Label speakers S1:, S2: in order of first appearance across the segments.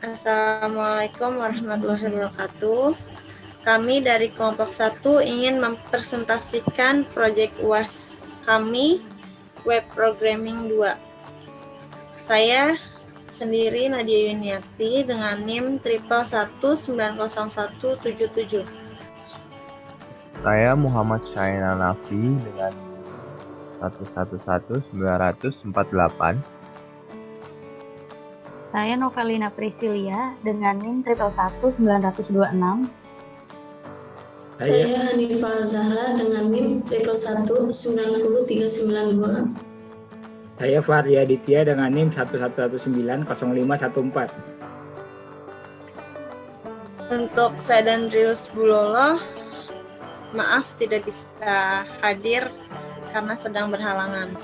S1: Assalamualaikum warahmatullahi wabarakatuh. Kami dari kelompok 1 ingin mempresentasikan proyek UAS kami, Web Programming 2. Saya sendiri Nadia Yuniati dengan NIM 111190177.
S2: Saya Muhammad Syaina Nafi dengan 111948.
S3: Saya Novelina Priscilia dengan NIM 111926.
S4: Saya Hanifah Zahra dengan NIM 11190392.
S5: Saya Fahri Aditya dengan NIM 11190514.
S1: Untuk saya dan Rius Bulolo, maaf tidak bisa hadir karena sedang berhalangan.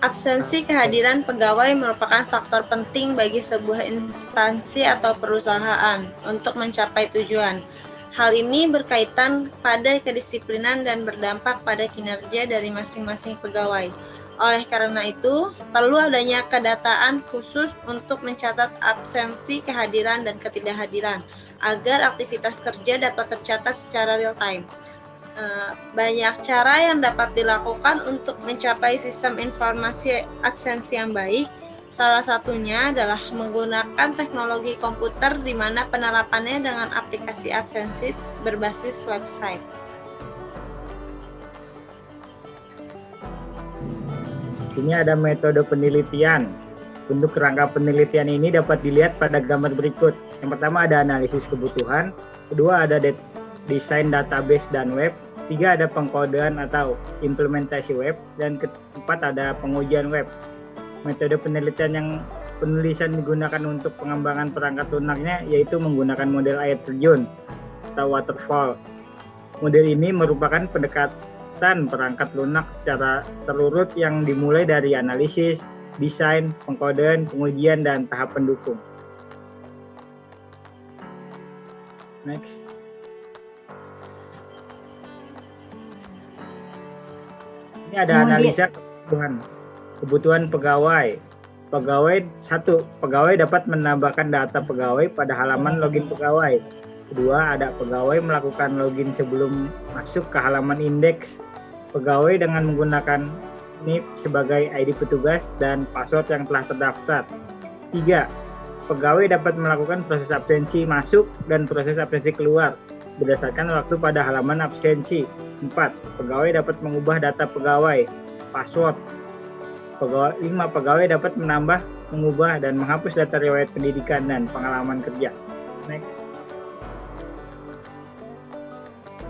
S1: Absensi kehadiran pegawai merupakan faktor penting bagi sebuah instansi atau perusahaan untuk mencapai tujuan. Hal ini berkaitan pada kedisiplinan dan berdampak pada kinerja dari masing-masing pegawai. Oleh karena itu, perlu adanya kedataan khusus untuk mencatat absensi, kehadiran, dan ketidakhadiran agar aktivitas kerja dapat tercatat secara real time. Banyak cara yang dapat dilakukan untuk mencapai sistem informasi absensi yang baik. Salah satunya adalah menggunakan teknologi komputer di mana penerapannya dengan aplikasi absensi berbasis website.
S5: Ini ada metode penelitian. Untuk kerangka penelitian ini dapat dilihat pada gambar berikut. Yang pertama ada analisis kebutuhan, kedua ada desain database dan web, 3 ada pengkodean atau implementasi web, dan keempat ada pengujian web. Metode penelitian yang penulisan digunakan untuk pengembangan perangkat lunaknya yaitu menggunakan model air terjun atau waterfall. Model ini merupakan pendekatan perangkat lunak secara terurut yang dimulai dari analisis, desain, pengkodean, pengujian, dan tahap pendukung. Next. Ini ada analisa kebutuhan pegawai. Pegawai dapat menambahkan data pegawai pada halaman login pegawai. Kedua, ada pegawai melakukan login sebelum masuk ke halaman indeks pegawai dengan menggunakan NIP sebagai ID petugas dan password yang telah terdaftar. 3. Pegawai dapat melakukan proses absensi masuk dan proses absensi keluar berdasarkan waktu pada halaman absensi. 4. Pegawai dapat mengubah data pegawai, password. 5. Pegawai dapat menambah, mengubah, dan menghapus data riwayat pendidikan dan pengalaman kerja. Next.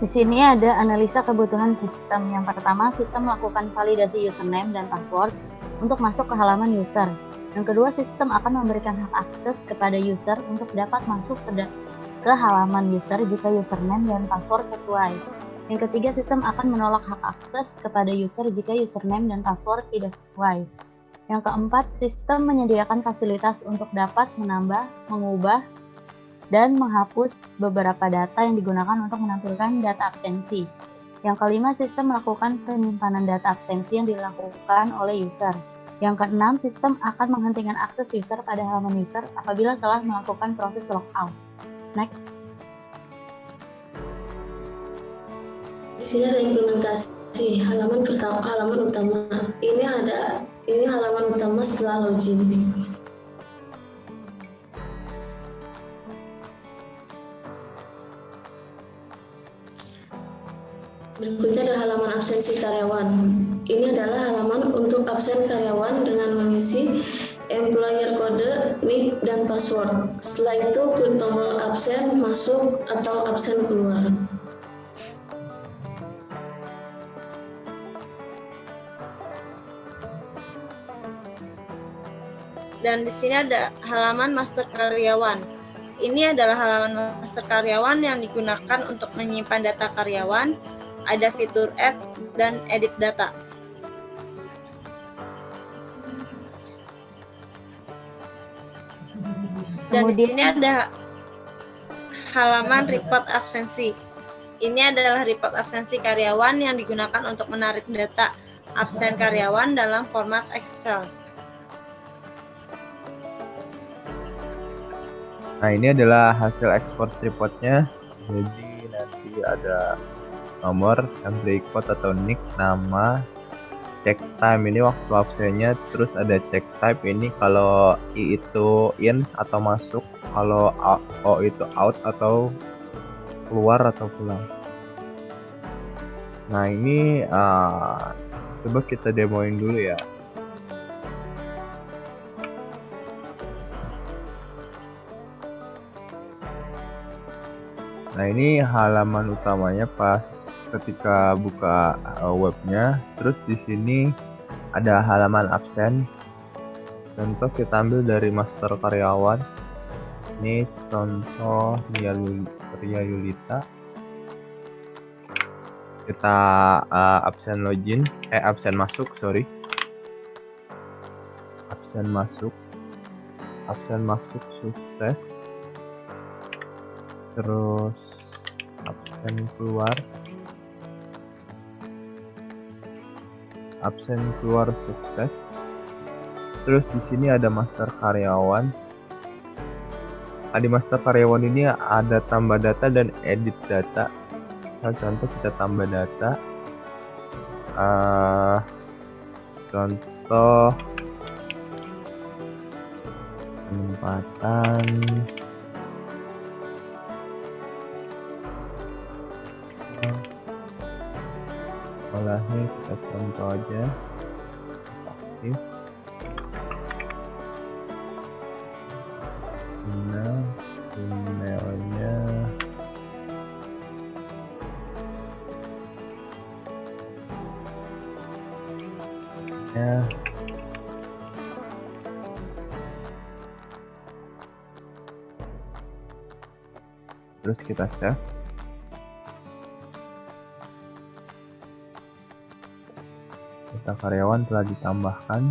S3: Di sini ada analisa kebutuhan sistem. Yang pertama, sistem melakukan validasi username dan password untuk masuk ke halaman user. Yang kedua, sistem akan memberikan hak akses kepada user untuk dapat masuk ke halaman user jika username dan password sesuai. Yang ketiga, sistem akan menolak hak akses kepada user jika username dan password tidak sesuai. Yang keempat, sistem menyediakan fasilitas untuk dapat menambah, mengubah, dan menghapus beberapa data yang digunakan untuk menampilkan data absensi. Yang kelima, sistem melakukan penyimpanan data absensi yang dilakukan oleh user. Yang keenam, sistem akan menghentikan akses user pada halaman user apabila telah melakukan proses logout. Next.
S4: Di sini ada implementasi halaman utama. Ini halaman utama setelah login. Berikutnya ada halaman absensi karyawan. Ini adalah halaman untuk absen karyawan dengan mengisi employer code, nick, dan password. Setelah itu klik tombol absen masuk atau absen keluar.
S1: Dan di sini ada halaman master karyawan. Ini adalah halaman master karyawan yang digunakan untuk menyimpan data karyawan. Ada fitur add dan edit data. Dan di sini ada halaman report absensi. Ini adalah report absensi karyawan yang digunakan untuk menarik data absen karyawan dalam format Excel.
S2: Nah, ini adalah hasil ekspor reportnya. Jadi nanti ada nomor, entry code atau nick, nama, check time ini waktu absennya, terus ada check type ini kalau I itu in atau masuk, kalau O itu out atau keluar atau pulang. Nah, ini coba kita demoin dulu ya. Nah, ini halaman utamanya pas ketika buka webnya. Terus di sini ada halaman absen. Contoh kita ambil dari master karyawan. Ini contoh Ria Yulita. Kita absen login, absen masuk, sorry. Absen masuk sukses. Terus absen keluar sukses. Terus di sini ada master karyawan. Di master karyawan ini ada tambah data dan edit data. Contoh kita tambah data. Contoh penempatan sekolahnya, kita contoh aja aktif. Emailnya ya. Terus kita save. Data karyawan telah ditambahkan.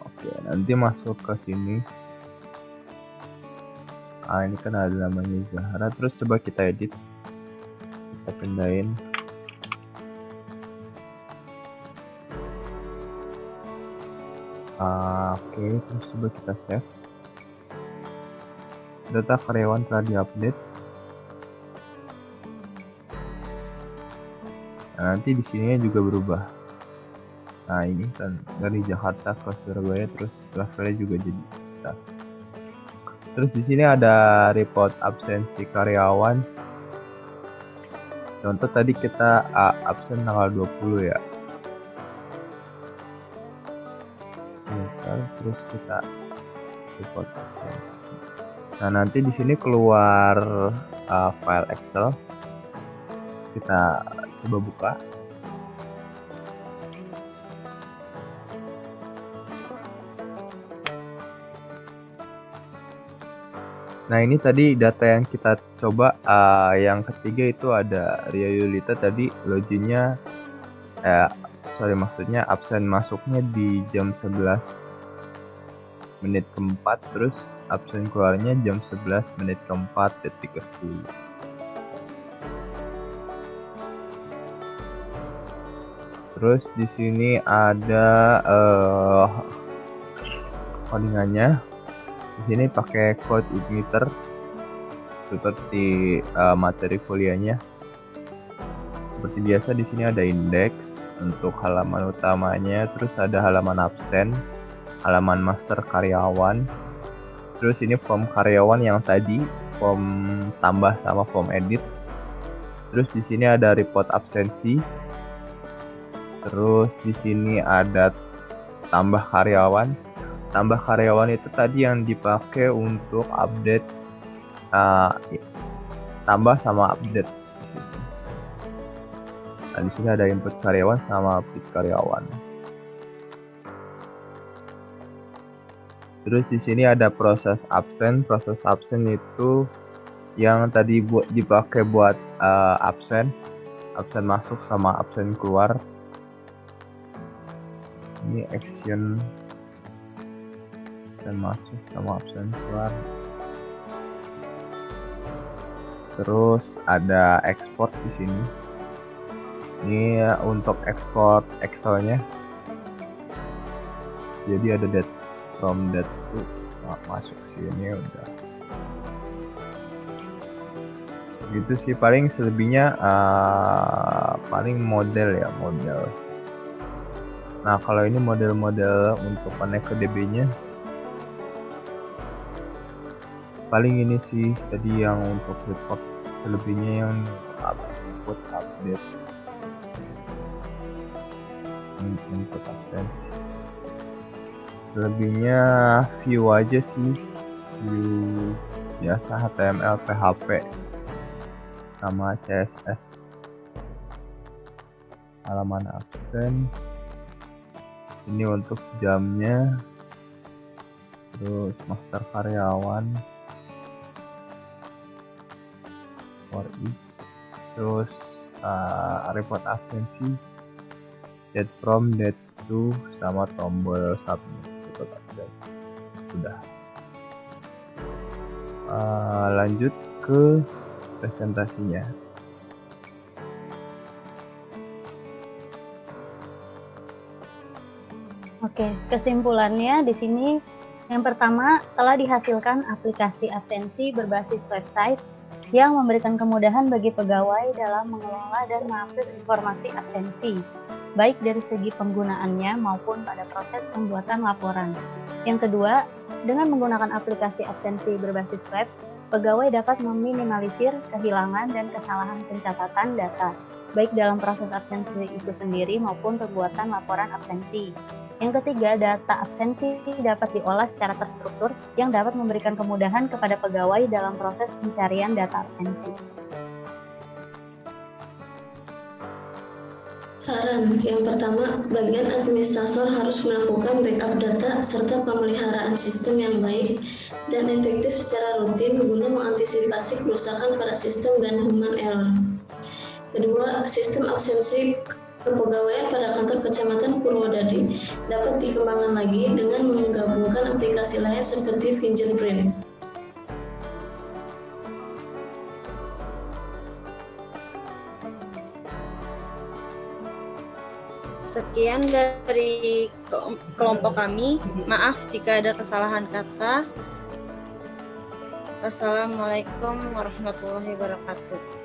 S2: Oke, nanti masuk ke sini. Ini kan ada namanya Zahra. Terus coba kita edit. Kita pindahin. Oke, terus coba kita save. Data karyawan telah diupdate. Nah, nanti di sini juga berubah. Nah, ini kan dari Jakarta ke Surabaya, terus levelnya juga jadi staff. Terus di sini ada report absensi karyawan. Contoh tadi kita absen tanggal 20 ya. Terus kita report absensi. Nah, nanti di sini keluar file Excel. Kita coba buka. Nah, ini tadi data yang kita coba, yang ketiga itu ada Ria Yulita tadi loginnya, maksudnya absen masuknya di jam 11 menit keempat, terus absen keluarnya jam 11 menit keempat detik ke 10. Terus di sini ada codingannya. Di sini pakai code Igniter seperti materi kuliahnya. Seperti biasa di sini ada indeks untuk halaman utamanya, terus ada halaman absen, halaman master karyawan. Terus ini form karyawan yang tadi, form tambah sama form edit. Terus di sini ada report absensi. Terus di sini ada tambah karyawan. Tambah karyawan itu tadi yang dipakai untuk update, tambah sama update. Nah, di sini ada input karyawan sama output karyawan. Terus di sini ada proses absen. Proses absen itu yang tadi dipakai buat absen masuk sama absen keluar. Ini action absen masuk sama absen keluar. Terus ada export di sini. Ini untuk export Excel-nya. Jadi ada date from date to masuk sini udah. Gitu sih, paling selebihnya paling model ya, model. Nah, kalau ini model-model untuk connect ke DB-nya paling ini sih tadi yang untuk report, selebihnya yang input update input absence. Selebihnya view aja sih, view biasa HTML, PHP sama CSS. Halaman absen ini untuk jamnya, terus master karyawan for each, terus report absensi, date from, date to, sama tombol submit. Report absen sudah. Lanjut ke presentasinya.
S3: Oke, kesimpulannya di sini yang pertama telah dihasilkan aplikasi absensi berbasis website yang memberikan kemudahan bagi pegawai dalam mengelola dan mengakses informasi absensi, baik dari segi penggunaannya maupun pada proses pembuatan laporan. Yang kedua, dengan menggunakan aplikasi absensi berbasis web, pegawai dapat meminimalisir kehilangan dan kesalahan pencatatan data, baik dalam proses absensi itu sendiri maupun pembuatan laporan absensi. Yang ketiga, data absensi dapat diolah secara terstruktur yang dapat memberikan kemudahan kepada pegawai dalam proses pencarian data absensi.
S4: Saran yang pertama, bagian administrator harus melakukan backup data serta pemeliharaan sistem yang baik dan efektif secara rutin guna mengantisipasi kerusakan pada sistem dan human error. Kedua, sistem absensi kepegawaian pada kantor Kecamatan Purwodadi dapat dikembangkan lagi dengan menggabungkan aplikasi lain seperti Fingerprint.
S1: Sekian dari kelompok kami. Maaf jika ada kesalahan kata. Wassalamualaikum warahmatullahi wabarakatuh.